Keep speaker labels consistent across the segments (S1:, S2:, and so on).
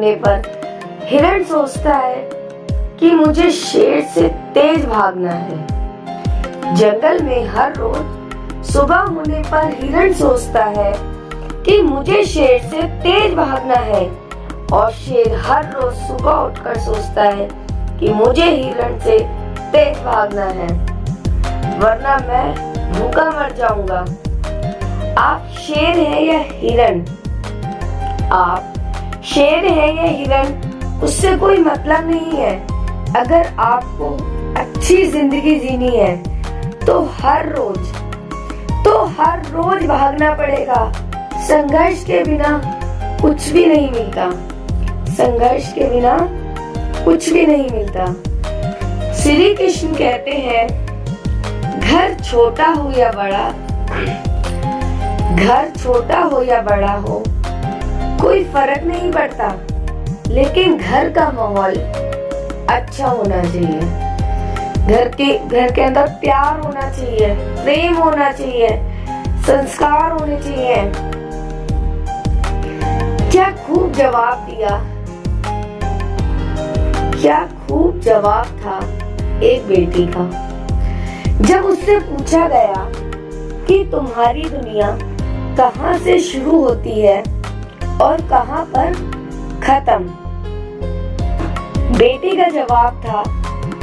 S1: होने पर हिरण सोचता है कि मुझे शेर से तेज भागना है। जंगल में हर रोज सुबह होने पर हिरण सोचता है कि मुझे शेर से तेज भागना है, और शेर हर रोज सुबह उठकर सोचता है कि मुझे हिरण से तेज भागना है, वरना मैं भूखा मर जाऊंगा। आप शेर हैं या हिरण? आप शेर हैं या हिरण, उससे कोई मतलब नहीं है। अगर आपको अच्छी जिंदगी जीनी है तो हर रोज भागना पड़ेगा। संघर्ष के बिना कुछ भी नहीं मिलता। संघर्ष के बिना कुछ भी नहीं मिलता। श्री कृष्ण कहते हैं, घर छोटा हो या बड़ा हो कोई फर्क नहीं पड़ता, लेकिन घर का माहौल अच्छा होना चाहिए। घर के अंदर प्यार होना चाहिए, प्रेम होना चाहिए, संस्कार होने चाहिए। क्या खूब जवाब दिया, क्या खूब जवाब था एक बेटी का। जब उससे पूछा गया कि तुम्हारी दुनिया कहाँ से शुरू होती है और कहाँ पर खत्म, बेटी का जवाब था,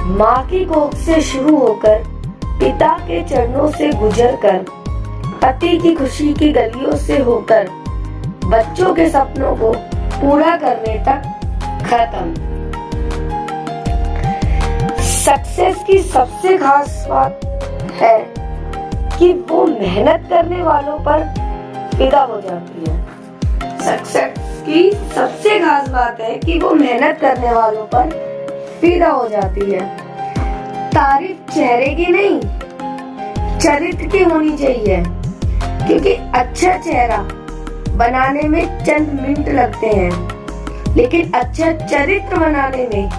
S1: माँ की कोख से शुरू होकर पिता के चरणों से गुजरकर पति की खुशी की गलियों से होकर बच्चों के सपनों को पूरा करने तक खत्म। सक्सेस की सबसे खास बात है कि वो मेहनत करने वालों पर फिदा हो जाती है। सक्सेस की सबसे खास बात है कि वो मेहनत करने वालों पर फिदा हो जाती है। तारीफ चेहरे की नहीं, चरित्र की होनी चाहिए, क्योंकि अच्छा चेहरा बनाने में चंद मिनट लगते हैं, लेकिन अच्छा चरित्र बनाने में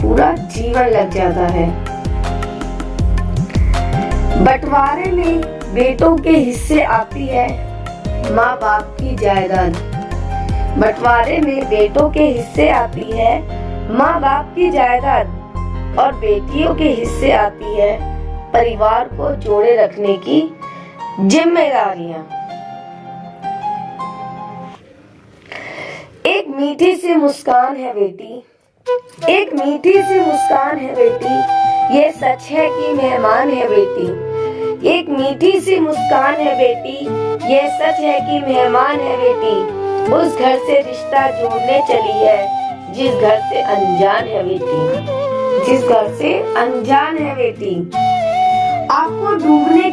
S1: पूरा जीवन लग जाता है। बंटवारे में बेटों के हिस्से आती है माँ बाप की जायदाद। बंटवारे में बेटों के हिस्से आती है माँ बाप की जायदाद, और बेटियों के हिस्से आती है परिवार को जोड़े रखने की जिम्मेदारियां। एक मीठी सी मुस्कान है बेटी, एक मीठी सी मुस्कान है बेटी, ये सच है कि मेहमान है बेटी। एक मीठी सी मुस्कान है बेटी, ये सच है कि मेहमान है बेटी। उस घर से रिश्ता जोड़ने चली है जिस घर से अनजान है बेटी, जिस घर से अनजान है बेटी। आपको डूबने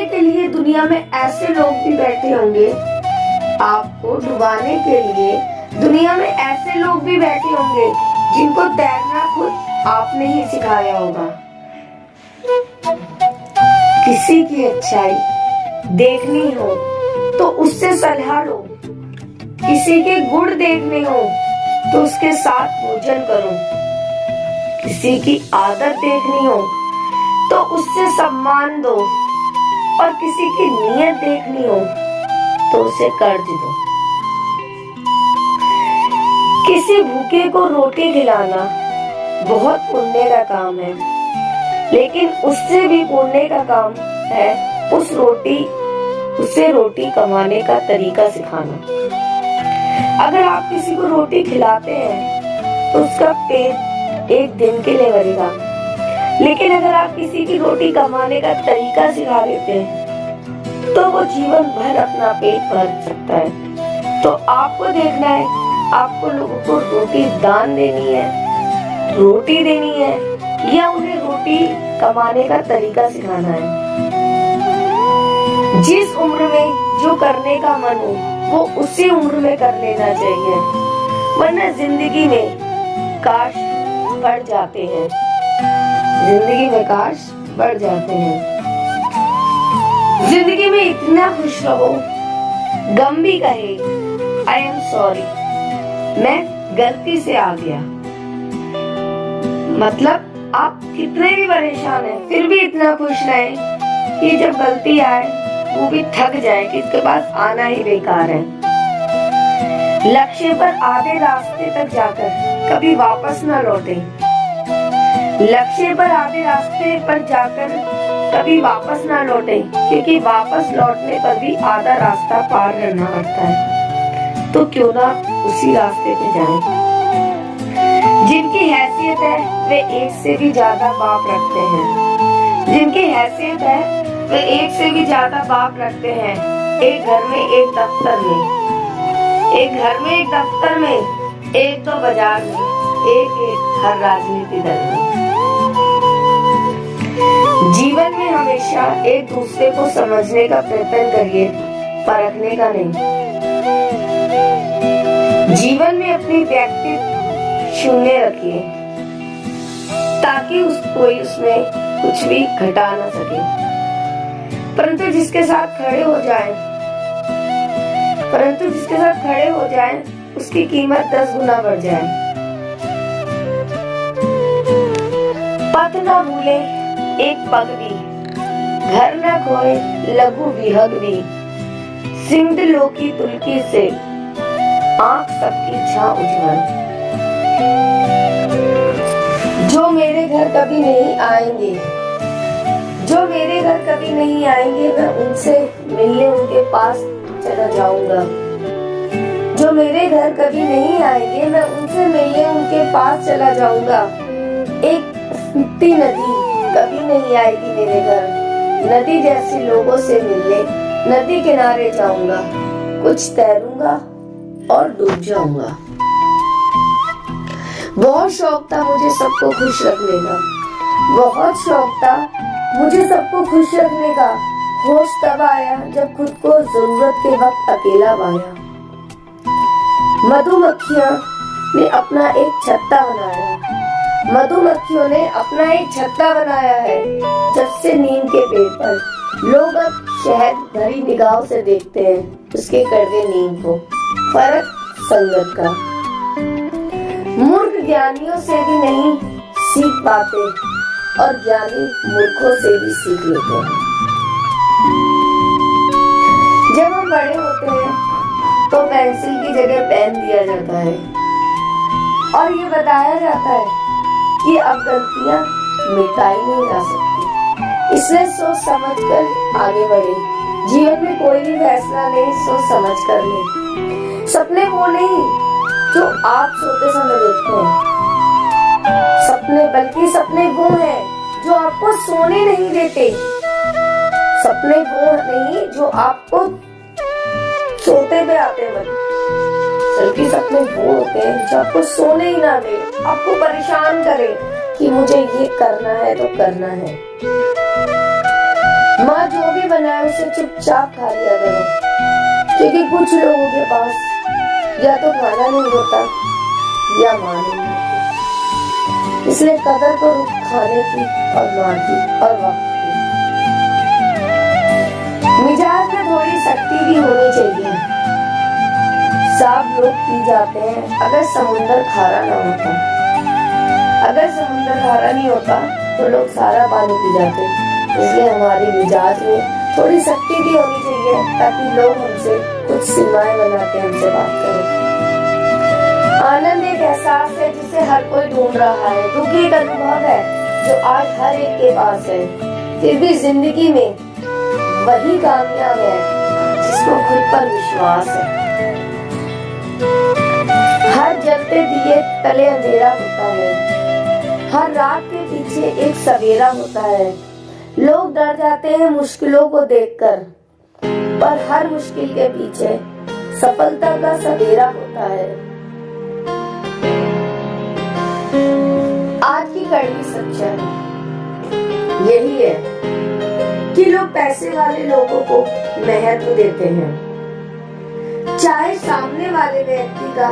S1: के लिए दुनिया में ऐसे लोग भी बैठे होंगे। आपको डुबाने के लिए दुनिया में ऐसे लोग भी बैठे होंगे जिनको तैरना खुद आपने ही सिखाया होगा। किसी की अच्छाई देखनी हो तो उससे सलाह लो, किसी के गुण देखने हो तो उसके साथ भोजन करो, किसी की आदत देखनी हो तो उससे सम्मान दो, और किसी की नीयत देखनी हो तो उसे कर्ज दो। किसी भूखे को रोटी खिलाना बहुत पुण्य का काम है, लेकिन उससे भी पुण्य का काम है उसे रोटी कमाने का तरीका सिखाना। अगर आप किसी को रोटी खिलाते हैं तो उसका पेट एक दिन के लिए भरेगा, लेकिन अगर आप किसी की रोटी कमाने का तरीका सिखा देते हैं तो वो जीवन भर अपना पेट भर सकता है। तो आपको देखना है, आपको लोगों को रोटी दान देनी है, रोटी देनी है, या उन्हें रोटी कमाने का तरीका सिखाना है। जिस उम्र में जो करने का मन हो वो उसी उम्र में कर लेना चाहिए, वरना जिंदगी में काश बढ़ जाते हैं, जिंदगी में काश बढ़ जाते हैं। जिंदगी में इतना खुश रहो, गम भी कहे आई एम सॉरी, मैं गलती से आ गया। मतलब आप कितने भी परेशान हैं फिर भी इतना खुश रहें कि जब गलती आए वो भी थक जाए कि इसके पास आना ही बेकार है। लक्ष्य पर आधे रास्ते तक जाकर कभी वापस न लौटे। लक्ष्य पर आधे रास्ते पर जाकर कभी वापस ना लौटे, क्योंकि वापस लौटने पर भी आधा रास्ता पार करना पड़ता है। तो क्यों ना उसी रास्ते पे जाएं। जिनकी हैसियत है वे एक से भी ज्यादा बाप रखते हैं। जिनकी हैसियत है वे एक से भी ज्यादा बाप रखते हैं। एक घर में, एक दफ्तर में, एक घर में, एक दफ्तर में, एक तो बाजार में, एक एक हर राजनीति दल में। जीवन में हमेशा एक दूसरे को समझने का प्रयत्न करिए, परखने का नहीं। जीवन में अपनी व्यक्तित्व शून्य रखिए ताकि कोई उसमें कुछ भी घटा ना सके। परंतु जिसके साथ खड़े हो जाए उसकी कीमत 10 गुना बढ़ जाए। पथ ना भूले एक पग भी, घर न खोए लघु विहग भी। सिंध लोकी तुलकी से आंख सबकी छा उज्ज्वल। जो मेरे घर कभी नहीं आएंगे, मैं उनसे मिलने उनके पास चला जाऊंगा। जो मेरे घर कभी नहीं आएंगे, मैं उनसे मिलने उनके पास चला जाऊंगा। एक सूखती नदी कभी नहीं आएगी मेरे घर, नदी जैसे लोगों से मिलने नदी किनारे जाऊंगा। कुछ तैरूंगा और डूब जाऊंगा। बहुत शौक था मुझे सबको खुश रखने का, बहुत शौक था मुझे सबको खुश रखने का। होश तब आया जब खुद को जरूरत के वक्त अकेला पाया। मधुमक्खियों ने अपना एक छत्ता बनाया है। जब से नीम के पेड़ पर लोग अब शहद भरी निगाहों से देखते हैं उसके कड़वे नीम को। फर्क संगत का। मूर्ख ज्ञानियों से भी नहीं सीख पाते और ज्ञानी मूर्खों से भी सीख लेते हैं। जब हम बड़े होते हैं तो पेंसिल की जगह पेन दिया जाता है और ये बताया जाता है कि अब गलतियां मिटाई नहीं जा सकती। इसलिए सोच समझ कर आगे बढ़े। जीवन में कोई भी फैसला ले सोच समझ कर ले। सपने वो नहीं जो आप सोते समय देखते हैं, बल्कि सपने वो हैं जो आपको सोने नहीं देते। सपने वो नहीं जो आपको सोते पे आते हैं, बल्कि सपने वो होते हैं जो आपको सोने ही ना दे, आपको परेशान करे कि मुझे ये करना है तो करना है। माँ जो भी बनाए उसे चुपचाप खा लिया करो, क्योंकि कुछ लोगों के पास या तो खाना नहीं होता या माँ नहीं होती। इसलिए कदर करो खाने की और माँ की और वक्त की। मिजाज में थोड़ी सख्ती भी होनी चाहिए। सब लोग पी जाते हैं अगर समुंदर खारा ना होता। अगर समुंदर खारा नहीं होता तो लोग सारा पानी पी जाते। इसलिए हमारे मिजाज में थोड़ी सख्ती भी होनी चाहिए ताकि लोग हमसे कुछ सीमाएं बना के हमसे बात करें। आनंद एक एहसास है जिसे हर कोई ढूंढ रहा है। दुख एक अनुभव है जो आज हर एक के पास है। फिर भी जिंदगी में वही कामयाब है जिसको खुद पर विश्वास है। हर जलते दिए तले अंधेरा होता है। हर रात के पीछे एक सवेरा होता है। लोग डर जाते हैं मुश्किलों को देखकर, पर हर मुश्किल के पीछे सफलता का सवेरा होता है। आज की कड़वी सच्चाई यही है कि लोग पैसे वाले लोगों को महत्व देते हैं, चाहे सामने वाले व्यक्ति का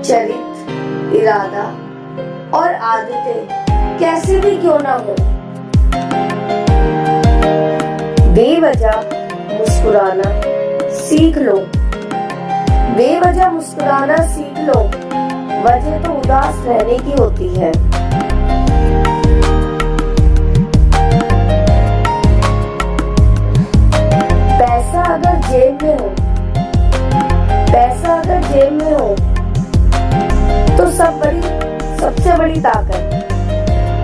S1: चरित्र, इरादा और आदतें कैसे भी क्यों ना हो। बेवजह मुस्कुराना सीख लो। बेवजह मुस्कुराना सीख लो। वजह तो उदास रहने की होती है। पैसा अगर जेब में हो पैसा अगर जेब में हो तो सबसे बड़ी ताकत,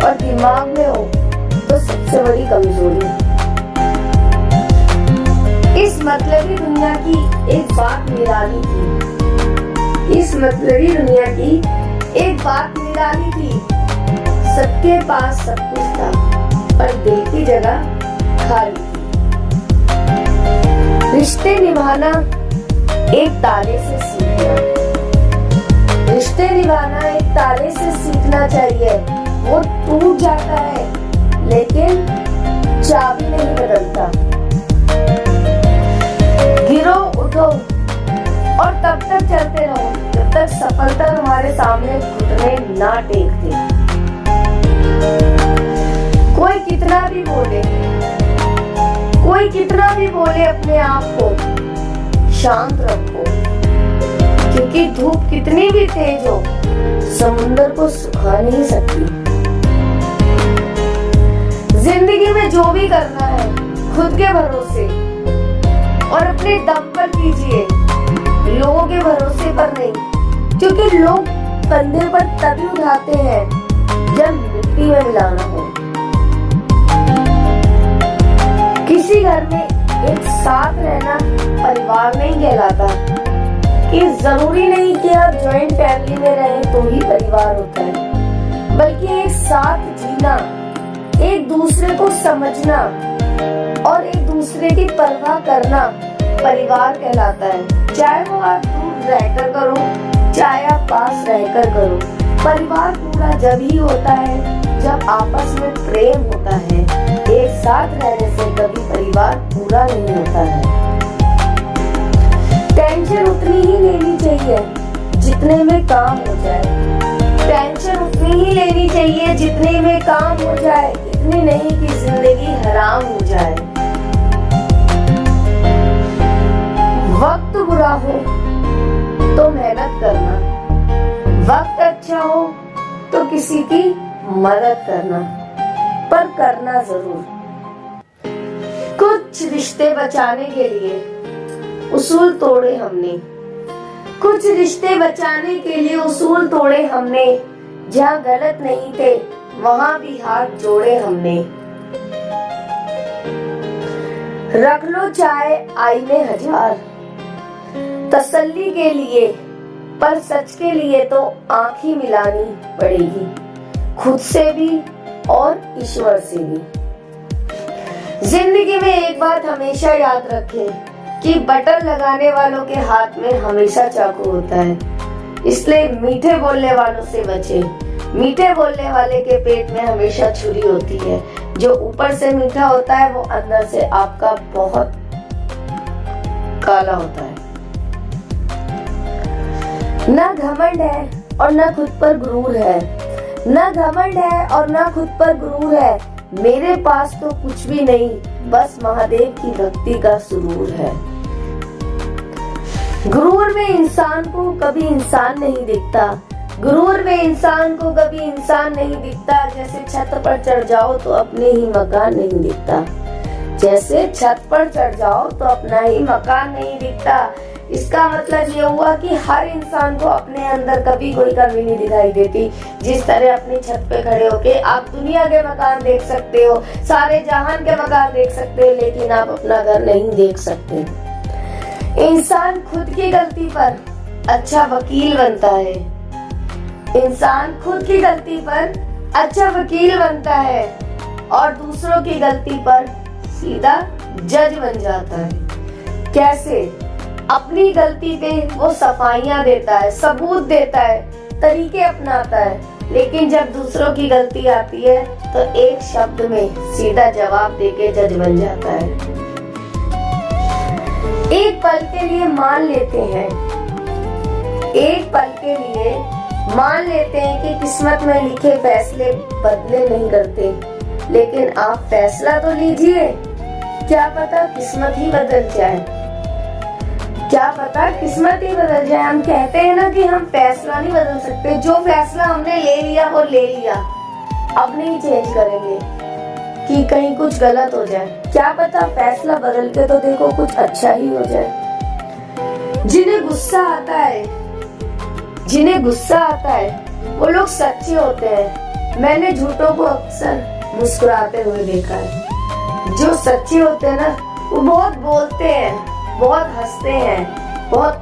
S1: और दिमाग में हो तो सबसे बड़ी कमजोरी। इस मतलबी दुनिया की एक बात निराली थी, इस मतलबी दुनिया की एक बात निराली थी। सबके पास सब कुछ था पर दिल की जगह खाली थी। रिश्ते निभाना एक ताले से सीखना, रिश्ते निभाना एक ताले से सीखना चाहिए। वो टूट जाता है लेकिन चाबी नहीं बदलता। गिरो उठो और तब तक चलते रहो जब तक सफलता तुम्हारे सामने घुटने ना टेक दे। कोई कितना भी बोले, कोई कितना भी बोले, अपने आप को शांत रखो, क्योंकि धूप कितनी भी तेज हो समुंदर को सुखा नहीं सकती। जिंदगी में जो भी करना है खुद के भरोसे और अपने दम पर कीजिए, लोगों के भरोसे पर नहीं, क्योंकि लोग कंधे पर तभी उठाते हैं जब मिट्टी में मिलाना हो। किसी घर में एक साथ रहना परिवार नहीं कहलाता, कि जरूरी नहीं कि आप जॉइंट फैमिली में रहें तो ही परिवार होता है, बल्कि एक साथ जीना, एक दूसरे को समझना और एक दूसरे की परवाह करना परिवार कहलाता है। चाहे वो आप दूर रहकर करो, चाहे आप पास रहकर करो, परिवार पूरा जब ही होता है जब आपस में प्रेम होता है। एक साथ रहने से कभी परिवार पूरा नहीं होता है। टेंशन उतनी ही लेनी चाहिए जितने में काम हो जाए, टेंशन उतनी ही लेनी चाहिए जितने में काम हो जाए, इतनी नहीं कि जिंदगी हराम हो जाए। वक्त बुरा हो तो मेहनत करना, वक्त अच्छा हो तो किसी की मदद करना, पर करना जरूर। कुछ रिश्ते बचाने के लिए उसूल तोड़े हमने, कुछ रिश्ते बचाने के लिए उसूल तोड़े हमने, जहाँ गलत नहीं थे वहाँ भी हाथ जोड़े हमने। रख लो चाहे आईने हजार तसल्ली के लिए, पर सच के लिए तो आंख ही मिलानी पड़ेगी, खुद से भी और ईश्वर से भी। जिंदगी में एक बात हमेशा याद रखें कि बटन लगाने वालों के हाथ में हमेशा चाकू होता है, इसलिए मीठे बोलने वालों से बचें। मीठे बोलने वाले के पेट में हमेशा छुरी होती है, जो ऊपर से मीठा होता है वो अंदर से आपका बहुत काला होता है। ना घमंड है और ना खुद पर गुरूर है, ना घमंड है और ना खुद पर गुरूर है, मेरे पास तो कुछ भी नहीं, बस महादेव की भक्ति का सुरूर है। गुरूर में इंसान को कभी इंसान नहीं दिखता, गुरूर में इंसान को कभी इंसान नहीं दिखता, जैसे छत पर चढ़ जाओ तो अपने ही मकान नहीं दिखता, जैसे छत पर चढ़ जाओ तो अपना ही मकान नहीं दिखता। इसका मतलब ये हुआ कि हर इंसान को अपने अंदर कभी कोई कमी नहीं दिखाई देती। जिस तरह अपनी छत पे खड़े होके आप दुनिया के मकान देख सकते हो, सारे जहान के मकान देख सकते हो, लेकिन आप अपना घर नहीं देख सकते। इंसान खुद की गलती पर अच्छा वकील बनता है, इंसान खुद की गलती पर अच्छा वकील बनता है और दूसरों की गलती पर सीधा जज बन जाता है। कैसे? अपनी गलती पे वो सफाइयां देता है, सबूत देता है, तरीके अपनाता है, लेकिन जब दूसरों की गलती आती है तो एक शब्द में सीधा जवाब देके जज बन जाता है। एक पल के लिए मान लेते हैं, एक पल के लिए मान लेते हैं कि किस्मत में लिखे फैसले बदले नहीं करते, लेकिन आप फैसला तो लीजिए, क्या पता किस्मत ही बदल जाए, क्या पता किस्मत ही बदल जाए। हम कहते हैं ना कि हम फैसला नहीं बदल सकते, जो फैसला हमने ले लिया वो ले लिया, अब नहीं चेंज करेंगे कि कहीं कुछ गलत हो जाए। क्या पता फैसला बदल के तो देखो कुछ अच्छा ही हो जाए। जिन्हें गुस्सा आता है वो लोग सच्चे होते हैं। मैंने झूठों को अक्सर मुस्कुराते हुए देखा है। जो सच्चे होते हैं ना, वो बहुत बोलते हैं, बहुत हंसते हैं, बहुत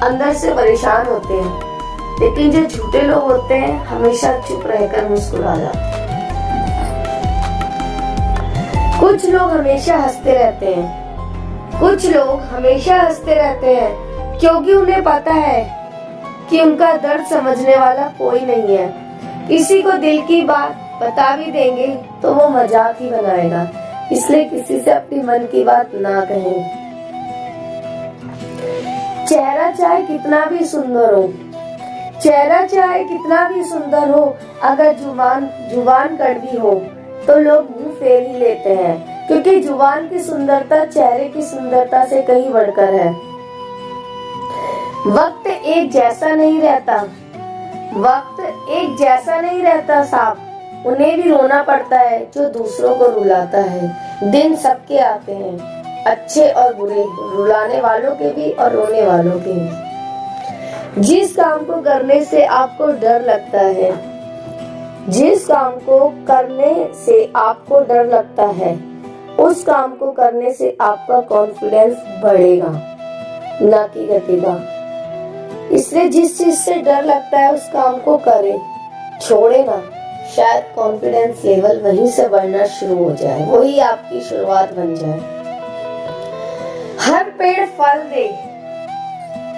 S1: अंदर से परेशान होते हैं, लेकिन जो झूठे लोग होते हैं हमेशा चुप रहकर मुस्कुरा जाते हैं। कुछ लोग हमेशा हंसते रहते हैं क्योंकि उन्हें पता है कि उनका दर्द समझने वाला कोई नहीं है। किसी को दिल की बात बता भी देंगे तो वो मजाक ही बनाएगा, इसलिए किसी से अपनी मन की बात ना कहें। चेहरा चाहे कितना भी सुंदर हो, अगर जुबान कड़वी हो तो लोग मुंह फेर ही लेते हैं, क्योंकि जुबान की सुंदरता चेहरे की सुंदरता से कहीं बढ़कर है। वक्त एक जैसा नहीं रहता साहब, उन्हें भी रोना पड़ता है जो दूसरों को रुलाता है। दिन सबके आते हैं, अच्छे और बुरे, रुलाने वालों के भी और रोने वालों के भी। जिस काम को करने से आपको डर लगता है, उस काम को करने से आपका कॉन्फिडेंस बढ़ेगा, ना कि घटेगा। इसलिए जिस चीज से डर लगता है उस काम को करें, छोड़े ना। शायद कॉन्फिडेंस लेवल वहीं से बढ़ना शुरू हो जाए, वही आपकी शुरुआत बन जाए। हर पेड़ फल दे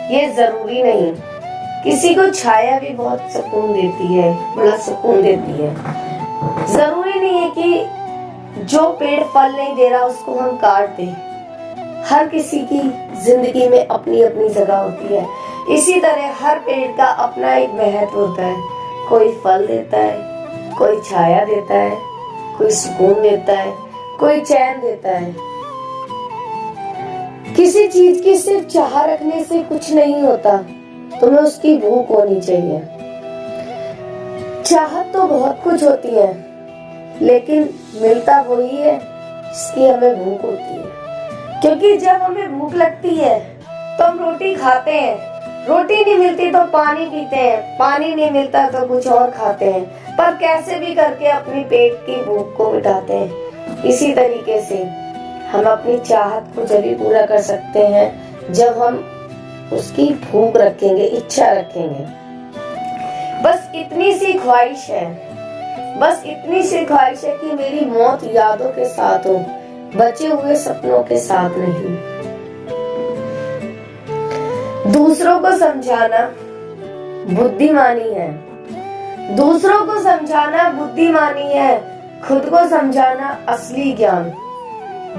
S1: ये जरूरी नहीं। किसी को छाया भी बहुत सुकून देती है, बड़ा सुकून देती है। जरूरी नहीं है कि जो पेड़ फल नहीं दे रहा उसको हम काट दें। हर किसी की जिंदगी में अपनी अपनी जगह होती है। इसी तरह हर पेड़ का अपना एक महत्व होता है। कोई फल देता है, कोई छाया देता है, कोई सुकून देता है, कोई चैन देता है। किसी चीज की सिर्फ चाह रखने से कुछ नहीं होता, तुम्हें उसकी भूख होनी चाहिए। चाहत तो बहुत कुछ होती है, लेकिन मिलता वही है जिसकी हमें भूख होती है। क्योंकि जब हमें भूख लगती है तो हम रोटी खाते हैं, रोटी नहीं मिलती तो पानी पीते हैं, पानी नहीं मिलता तो कुछ और खाते हैं, पर कैसे भी करके अपनी पेट की भूख को मिटाते हैं। इसी तरीके से हम अपनी चाहत को जब भी पूरा कर सकते हैं जब हम उसकी भूख रखेंगे, इच्छा रखेंगे। बस इतनी सी ख्वाहिश है कि मेरी मौत यादों के साथ हो, बचे हुए सपनों के साथ नहीं। दूसरों को समझाना बुद्धिमानी है, खुद को समझाना असली ज्ञान।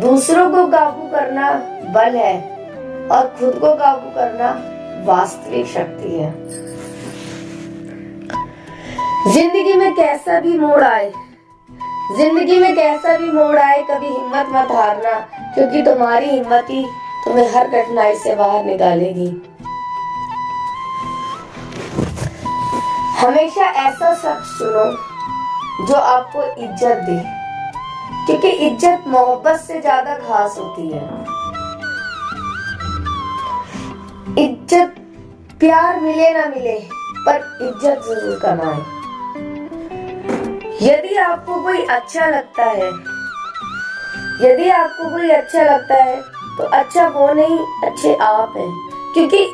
S1: दूसरों को काबू करना बल है और खुद को काबू करना वास्तविक शक्ति है। जिंदगी में कैसा भी मोड़ आए, कभी हिम्मत मत हारना, क्योंकि तुम्हारी हिम्मत ही तुम्हें हर कठिनाई से बाहर निकालेगी। हमेशा ऐसा शख्स चुनो जो आपको इज्जत दे, क्योंकि इज्जत मोहब्बत से ज्यादा खास होती है। इज्जत प्यार मिले ना मिले, पर इज्जत जरूर कमाए। यदि आपको कोई अच्छा लगता है तो अच्छा वो नहीं, अच्छे आप हैं, क्योंकि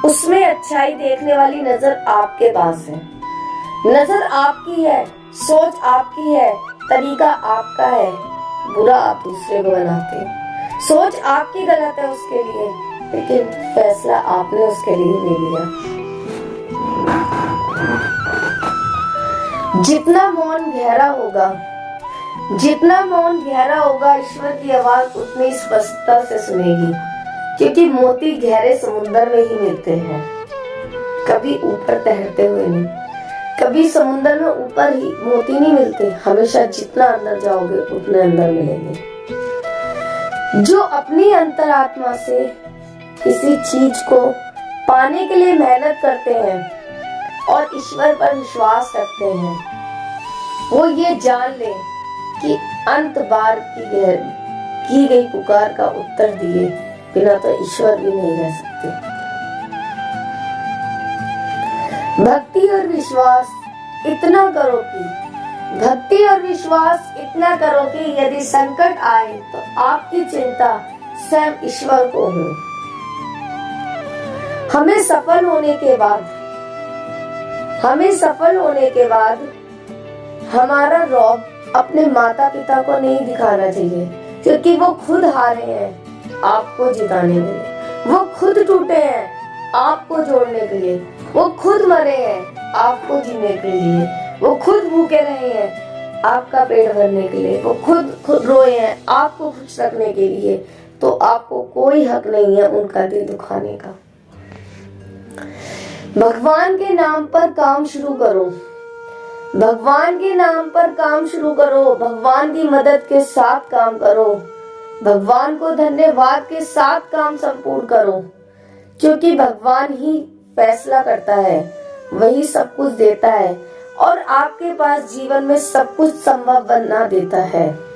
S1: उसमें अच्छाई देखने वाली नजर आपके पास है। नजर आपकी है, सोच आपकी है, तरीका आपका है, बुरा आप दूसरे को बनाते हैं। सोच आपकी गलत है उसके लिए, लेकिन फैसला आपने उसके लिए ले लिया। जितना मौन गहरा होगा, ईश्वर की आवाज उतनी स्पष्टता से सुनेगी, क्योंकि मोती गहरे समुद्र में ही मिलते हैं, कभी ऊपर तैरते हुए नहीं। कभी समुद्र में ऊपर ही मोती नहीं मिलते, हमेशा जितना अंदर जाओगे उतने अंदर मिलेंगे। जो अपनी अंतरात्मा से किसी चीज को पाने के लिए मेहनत करते हैं और ईश्वर पर विश्वास रखते हैं, वो ये जान ले कि अंत बार की गई पुकार का उत्तर दिए बिना तो ईश्वर भी नहीं रह सकते। भक्ति और विश्वास इतना करो कि यदि संकट आए तो आपकी चिंता स्वयं ईश्वर को हो। हमें सफल होने के बाद हमारा रौब अपने माता पिता को नहीं दिखाना चाहिए, क्योंकि वो खुद हारे हैं आपको जिताने के लिए, वो खुद टूटे हैं आपको जोड़ने के लिए, वो खुद मरे हैं आपको जीने के लिए, वो खुद भूखे रहे हैं आपका पेट भरने के लिए, वो खुद रोए हैं आपको खुश रखने के लिए। तो आपको कोई हक नहीं है उनका दिल दुखाने का। भगवान के नाम पर काम शुरू करो, भगवान की मदद के साथ काम करो, भगवान को धन्यवाद के साथ काम संपूर्ण करो, क्योंकि भगवान ही फैसला करता है, वही सब कुछ देता है और आपके पास जीवन में सब कुछ संभव बना देता है।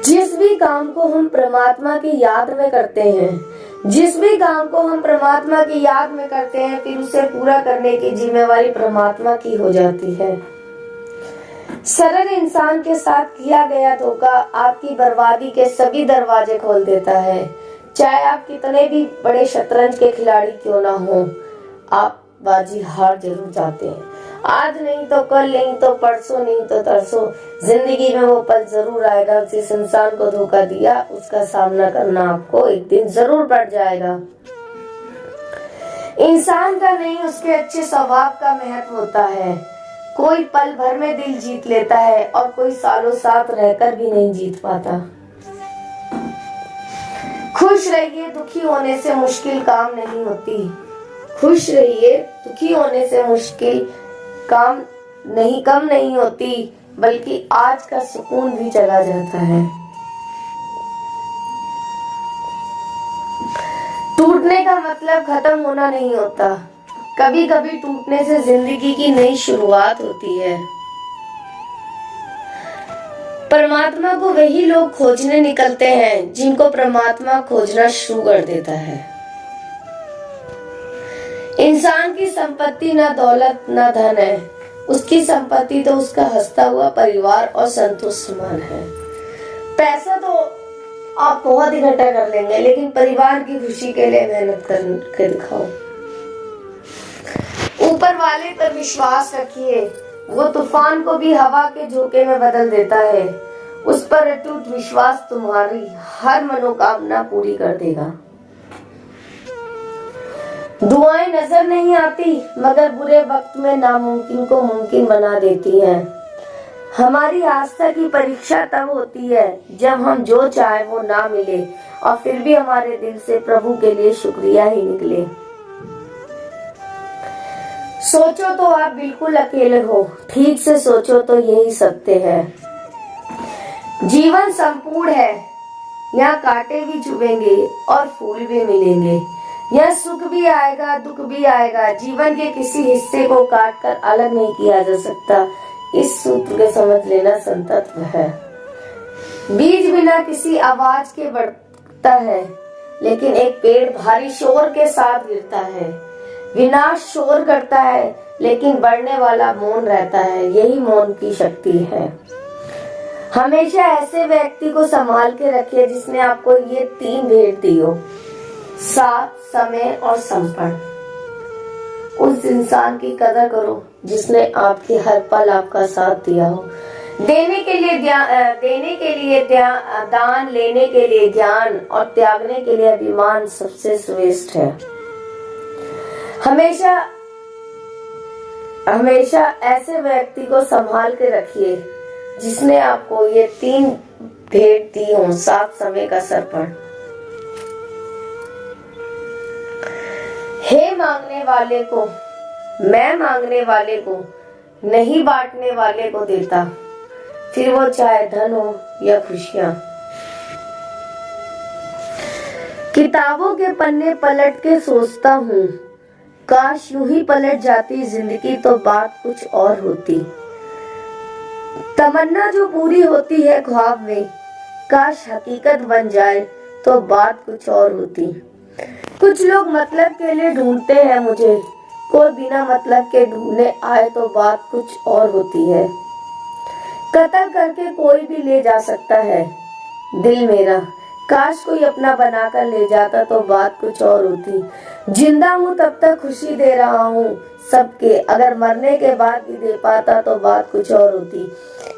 S1: जिस भी काम को हम परमात्मा की याद में करते हैं, फिर उसे पूरा करने की जिम्मेवारी परमात्मा की हो जाती है। सरल इंसान के साथ किया गया धोखा आपकी बर्बादी के सभी दरवाजे खोल देता है। चाहे आप कितने भी बड़े शतरंज के खिलाड़ी क्यों ना हो, आप बाजी हार जरूर जाते हैं। आज नहीं तो कल, नहीं तो परसों, नहीं तो तरसों, जिंदगी में वो पल जरूर आएगा। जिस इंसान को धोखा दिया उसका सामना करना आपको एक दिन जरूर पड़ जाएगा। इंसान का नहीं, उसके अच्छे स्वभाव का महत्व होता है। कोई पल भर में दिल जीत लेता है और कोई सालों साथ रहकर भी नहीं जीत पाता। खुश रहिए, दुखी होने से मुश्किल काम नहीं होती। कम नहीं होती, बल्कि आज का सुकून भी चला जाता है। टूटने का मतलब खत्म होना नहीं होता, कभी कभी टूटने से जिंदगी की नई शुरुआत होती है। परमात्मा को वही लोग खोजने निकलते हैं जिनको परमात्मा खोजना शुरू कर देता है। इंसान की संपत्ति ना दौलत ना धन है, उसकी संपत्ति तो उसका हंसता हुआ परिवार और संतुष्ट मन है। पैसा तो आप बहुत इकट्ठा कर लेंगे, लेकिन परिवार की खुशी के लिए मेहनत करके दिखाओ। ऊपर वाले पर विश्वास रखिए, वो तूफान को भी हवा के झोंके में बदल देता है। उस पर अटूट विश्वास तुम्हारी हर मनोकामना पूरी कर देगा। दुआएं नजर नहीं आती, मगर बुरे वक्त में नामुमकिन को मुमकिन बना देती हैं। हमारी आस्था की परीक्षा तब होती है जब हम जो चाहे वो ना मिले और फिर भी हमारे दिल से प्रभु के लिए शुक्रिया ही निकले। सोचो तो आप बिल्कुल अकेले हो, ठीक से सोचो तो यही सत्य है। जीवन संपूर्ण है, यहाँ कांटे भी चुभेंगे और फूल भी मिलेंगे। यह सुख भी आएगा, दुख भी आएगा। जीवन के किसी हिस्से को काट कर अलग नहीं किया जा सकता। इस सूत्र को समझ लेना संतत्व है। बीज बिना किसी आवाज के बढ़ता है, लेकिन एक पेड़ भारी शोर के साथ गिरता है। विनाश शोर करता है, लेकिन बढ़ने वाला मौन रहता है। यही मौन की शक्ति है। हमेशा ऐसे व्यक्ति को संभाल के रखिए जिसने आपको ये 3 भेंट दी हो, साथ, समय और संपन्न। उस इंसान की कदर करो जिसने आपकी हर पल आपका साथ दिया हो। देने के लिए दान, लेने के लिए ज्ञान और त्यागने के लिए अभिमान सबसे श्रेष्ठ है। हमेशा ऐसे व्यक्ति को संभाल के रखिए जिसने आपको ये 3 भेंट दी हो, साथ, समय का सर्पण। हे मांगने वाले को, मैं मांगने वाले को, नहीं बांटने वाले को देता, फिर वो चाहे धन हो या खुशियां। किताबों के पन्ने पलट के सोचता हूँ, काश यूं ही पलट जाती जिंदगी तो बात कुछ और होती। तमन्ना जो पूरी होती है ख्वाब में, काश हकीकत बन जाए तो बात कुछ और होती। कुछ लोग मतलब के लिए ढूंढते हैं मुझे, कोई बिना मतलब के ढूंढने आए तो बात कुछ और होती है। कत्ल करके कोई भी ले जा सकता है दिल मेरा, काश कोई अपना बनाकर ले जाता तो बात कुछ और होती। जिंदा हूँ तब तक खुशी दे रहा हूँ सबके, अगर मरने के बाद भी दे पाता तो बात कुछ और होती।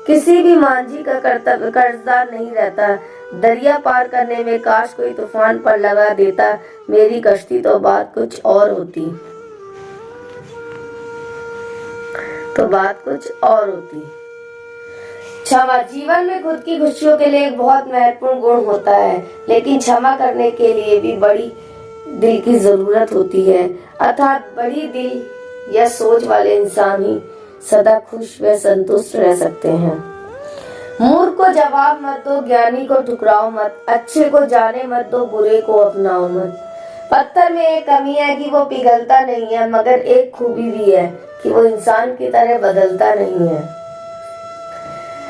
S1: किसी भी मांझी का कर्जदार नहीं रहता, दरिया पार करने में काश कोई तूफान पर लगा देता मेरी कश्ती तो बात कुछ और होती। तो बात कुछ और होती। क्षमा जीवन में खुद की खुशियों के लिए एक बहुत महत्वपूर्ण गुण होता है, लेकिन क्षमा करने के लिए भी बड़ी दिल की जरूरत होती है। अर्थात बड़ी दिल या सोच वाले इंसान ही सदा खुश व संतुष्ट रह सकते हैं। मूर्ख को जवाब मत दो, ज्ञानी को ठुकराओ मत, अच्छे को जाने मत दो, बुरे को अपनाओ मत। पत्थर में एक कमी है कि वो पिघलता नहीं है, मगर एक खूबी भी है कि वो इंसान की तरह बदलता नहीं है।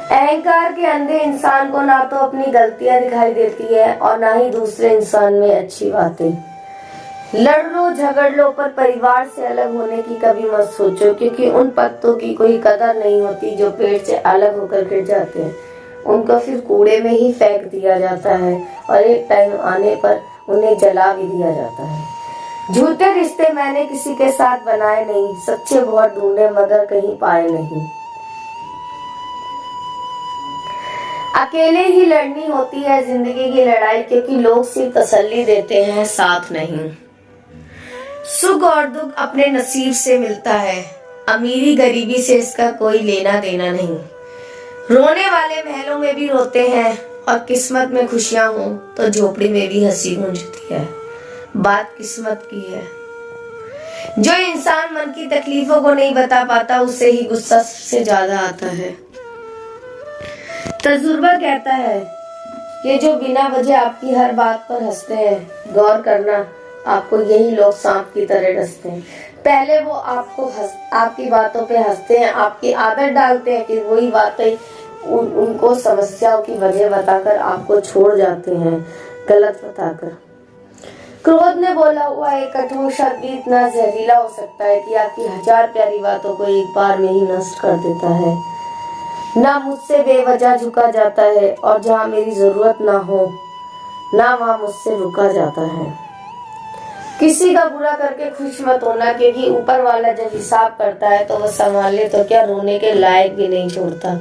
S1: अहंकार के अंधे इंसान को ना तो अपनी गलतियां दिखाई देती है और ना ही दूसरे इंसान में अच्छी बातें। लड़ लो झगड़ लो, पर परिवार से अलग होने की कभी मत सोचो, क्योंकि उन पत्तों की कोई कदर नहीं होती जो पेड़ से अलग होकर गिर जाते हैं। उनको फिर कूड़े में ही फेंक दिया जाता है और एक टाइम आने पर उन्हें जला भी दिया जाता है। झूठे रिश्ते मैंने किसी के साथ बनाए नहीं, सच्चे बहुत ढूंढे मगर कहीं पाए नहीं। अकेले ही लड़नी होती है जिंदगी की लड़ाई, क्योंकि लोग सिर्फ तसल्ली देते हैं, साथ नहीं। सुख और दुख अपने नसीब से मिलता है, अमीरी गरीबी से इसका कोई लेना देना नहीं। रोने वाले महलों में भी रोते हैं और किस्मत में खुशियां हो तो झोपड़ी में भी हंसी गूंजती है। बात किस्मत की है। जो इंसान मन की तकलीफों को नहीं बता पाता उसे ही गुस्सा सबसे ज्यादा आता है। तजुर्बा कहता है कि जो बिना वजह आपकी हर बात पर हंसते हैं, गौर करना आपको यही लोग सांप की तरह डसते हैं। पहले वो आपकी बातों पे हंसते हैं, आपकी आदत डालते हैं, फिर वही बातें उनको समस्याओं की वजह बताकर आपको छोड़ जाते हैं, गलत बताकर। क्रोध ने बोला हुआ एक कठोर शब्द भी इतना जहरीला हो सकता है कि आपकी 1000 प्यारी बातों को एक बार में ही नष्ट कर देता है। ना मुझसे बेवजह झुका जाता है और जहाँ मेरी जरूरत ना हो ना वहाँ मुझसे रुका जाता है। किसी का बुरा करके खुश मत होना, क्योंकि ऊपर वाला जब हिसाब करता है तो वो संभाले तो क्या रोने के लायक भी नहीं छोड़ता।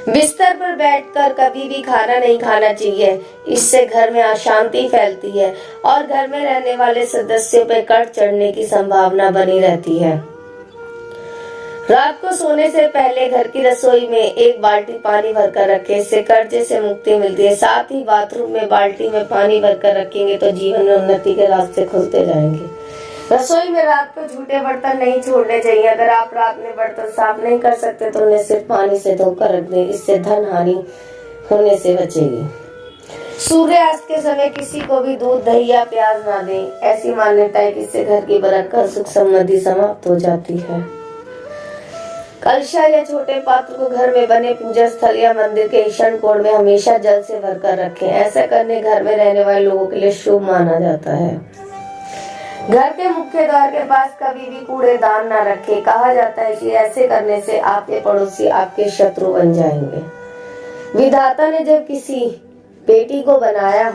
S1: बिस्तर पर बैठकर कभी भी खाना नहीं खाना चाहिए, इससे घर में अशांति फैलती है और घर में रहने वाले सदस्यों पर कट चढ़ने की संभावना बनी रहती है। रात को सोने से पहले घर की रसोई में एक बाल्टी पानी भरकर रखें, इससे कर्जे से मुक्ति मिलती है। साथ ही बाथरूम में बाल्टी में पानी भरकर रखेंगे तो जीवन में उन्नति के रास्ते खुलते जाएंगे। रसोई में रात को झूठे बर्तन नहीं छोड़ने चाहिए। अगर आप रात में बर्तन साफ नहीं कर सकते तो उन्हें सिर्फ पानी से धोकर रख दें, इससे धन हानि होने से बचेगी। सूर्यास्त के समय किसी को भी दूध दही या प्याज ना दें, ऐसी मान्यता है कि इससे घर की बरकत सुख समृद्धि समाप्त हो जाती है। कलशा या छोटे पात्र को घर में बने पूजा स्थल या मंदिर के ईशान कोण में हमेशा जल से भरकर रखें। ऐसा करने घर में रहने वाले लोगों के लिए शुभ माना जाता है। घर के मुख्य द्वार के पास कभी भी कूड़ेदान न रखें। कहा जाता है कि ऐसे करने से आपके पड़ोसी आपके शत्रु बन जाएंगे। विधाता ने जब किसी बेटी को बनाया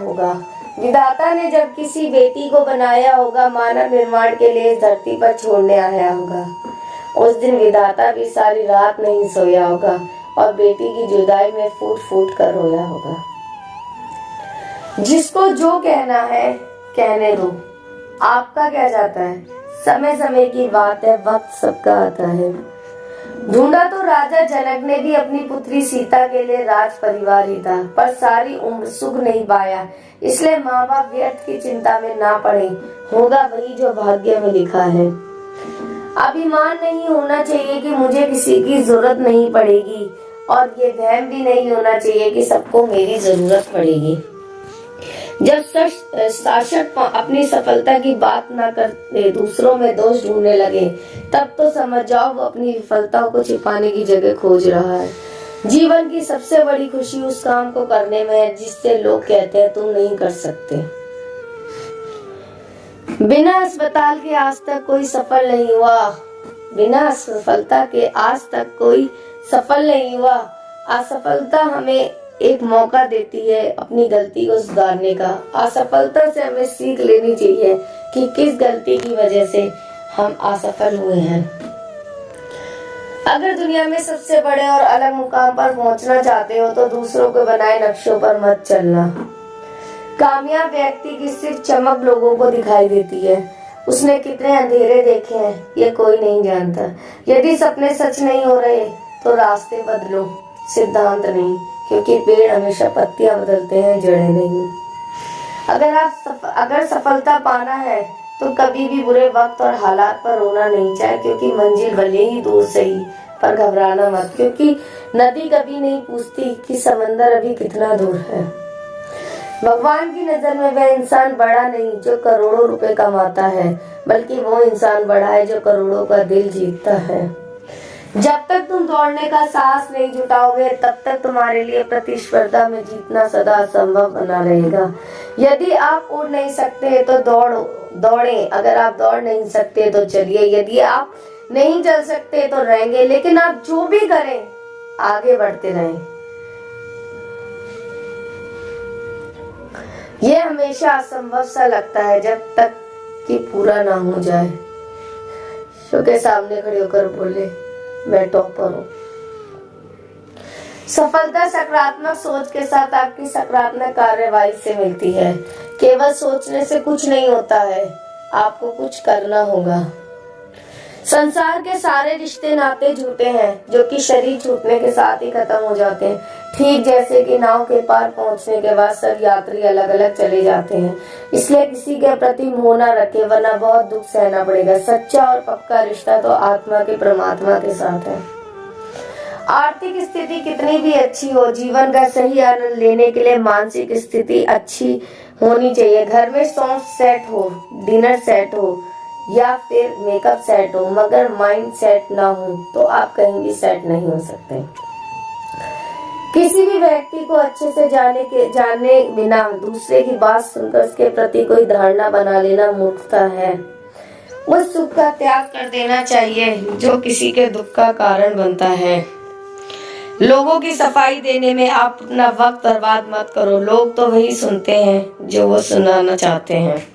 S1: होगा, मानव निर्माण के लिए इस धरती पर छोड़ने आया होगा। उस दिन विधाता भी सारी रात नहीं सोया होगा और बेटी की जुदाई में फूट फूट कर रोया होगा। जिसको जो कहना है कहने दो, आपका क्या जाता है, समय समय की बात है, वक्त सबका आता है। ढूंढा तो राजा जनक ने भी अपनी पुत्री सीता के लिए राज परिवार ही था, पर सारी उम्र सुख नहीं पाया। इसलिए माँ बाप व्यर्थ की चिंता में ना पड़े, होगा वही जो भाग्य में लिखा है। अभिमान नहीं होना चाहिए कि मुझे किसी की जरूरत नहीं पड़ेगी, और ये वहम भी नहीं होना चाहिए कि सबको मेरी जरूरत पड़ेगी। जब शासक अपनी सफलता की बात ना करते दूसरों में दोष ढूंढने लगे, तब तो समझ जाओ वो अपनी विफलताओं को छिपाने की जगह खोज रहा है। जीवन की सबसे बड़ी खुशी उस काम को करने में है जिससे लोग कहते हैं तुम नहीं कर सकते। बिना अस्पताल के आज तक कोई सफल नहीं हुआ। बिना असफलता के आज तक कोई सफल नहीं हुआ। असफलता हमें एक मौका देती है अपनी गलती को सुधारने का। असफलता से हमें सीख लेनी चाहिए कि किस गलती की वजह से हम असफल हुए हैं। अगर दुनिया में सबसे बड़े और अलग मुकाम पर पहुंचना चाहते हो तो दूसरों के बनाए नक्शों पर मत चलना। कामयाब व्यक्ति की सिर्फ चमक लोगों को दिखाई देती है। उसने कितने अंधेरे देखे हैं ये कोई नहीं जानता। यदि सपने सच नहीं हो रहे तो रास्ते बदलो, सिद्धांत नहीं, क्योंकि पेड़ हमेशा पत्तियां बदलते हैं, जड़ें नहीं। अगर सफलता पाना है तो कभी भी बुरे वक्त और हालात पर रोना नहीं चाहिए, क्योंकि मंजिल भले ही दूर सही पर घबराना मत, क्योंकि नदी कभी नहीं पूछती कि समंदर अभी कितना दूर है। भगवान की नजर में वह इंसान बड़ा नहीं जो करोड़ों रुपए कमाता है, बल्कि वो इंसान बड़ा है जो करोड़ों का दिल जीतता है। जब तक तुम दौड़ने का साहस नहीं जुटाओगे तब तक तुम्हारे लिए प्रतिस्पर्धा में जीतना सदा असंभव बना रहेगा। यदि आप उड़ नहीं सकते तो दौड़ें। अगर आप दौड़ नहीं सकते तो चलिए। यदि आप नहीं चल सकते तो रहेंगे, लेकिन आप जो भी करें आगे बढ़ते रहें। यह हमेशा असंभव सा लगता है जब तक कि पूरा ना हो जाए। शो के सामने खड़े होकर बोले, मैं टॉपर हूं। सफलता सकारात्मक सोच के साथ आपकी सकारात्मक कार्यवाही से मिलती है। केवल सोचने से कुछ नहीं होता है, आपको कुछ करना होगा। संसार के सारे रिश्ते नाते झूठे हैं जो कि शरीर छूटने के साथ ही खत्म हो जाते हैं। ठीक जैसे कि नाव के पार पहुंचने के बाद सब यात्री अलग अलग चले जाते हैं। इसलिए किसी के प्रति मोह न रखे, वरना बहुत दुख सहना पड़ेगा। सच्चा और पक्का रिश्ता तो आत्मा के परमात्मा के साथ है। आर्थिक स्थिति कितनी भी अच्छी हो, जीवन का सही आनंद लेने के लिए मानसिक स्थिति अच्छी होनी चाहिए। घर में सॉन्ग सेट हो, डिनर सेट हो या फिर मेकअप सेट हो, मगर माइंड सेट ना हो तो आप कहीं भी सेट नहीं हो सकते। किसी भी व्यक्ति को अच्छे से जाने बिना दूसरे की बात सुनकर उसके प्रति कोई धारणा बना लेना मूर्खता है। उस सुख का त्याग कर देना चाहिए जो किसी के दुख का कारण बनता है। लोगों की सफाई देने में आप अपना वक्त बर्बाद मत करो। लोग तो वही सुनते हैं जो वो सुनाना चाहते हैं।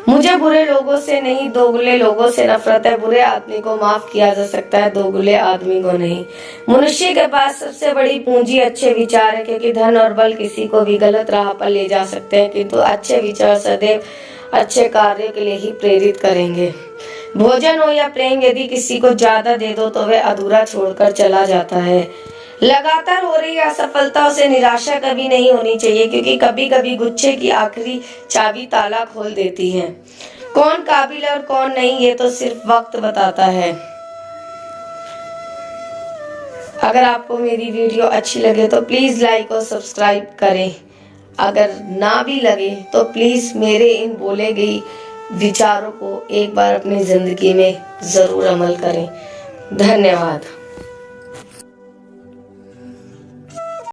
S1: मुझे बुरे लोगों से नहीं, दोगले लोगों से नफरत है। बुरे आदमी को माफ किया जा सकता है, दोगले आदमी को नहीं। मनुष्य के पास सबसे बड़ी पूंजी अच्छे विचार है, क्योंकि धन और बल किसी को भी गलत राह पर ले जा सकते हैं, किंतु अच्छे विचार सदैव अच्छे कार्य के लिए ही प्रेरित करेंगे। भोजन हो या प्रेम, यदि किसी को ज्यादा दे दो तो वह अधूरा छोड़कर चला जाता है। लगातार हो रही असफलताओं से निराशा कभी नहीं होनी चाहिए, क्योंकि कभी कभी गुच्छे की आखिरी चाबी ताला खोल देती है। कौन काबिल है और कौन नहीं ये तो सिर्फ वक्त बताता है। अगर आपको मेरी वीडियो अच्छी लगे तो प्लीज लाइक और सब्सक्राइब करें। अगर ना भी लगे तो प्लीज मेरे इन बोले गई विचारों को एक बार अपनी जिंदगी में जरूर अमल करें। धन्यवाद।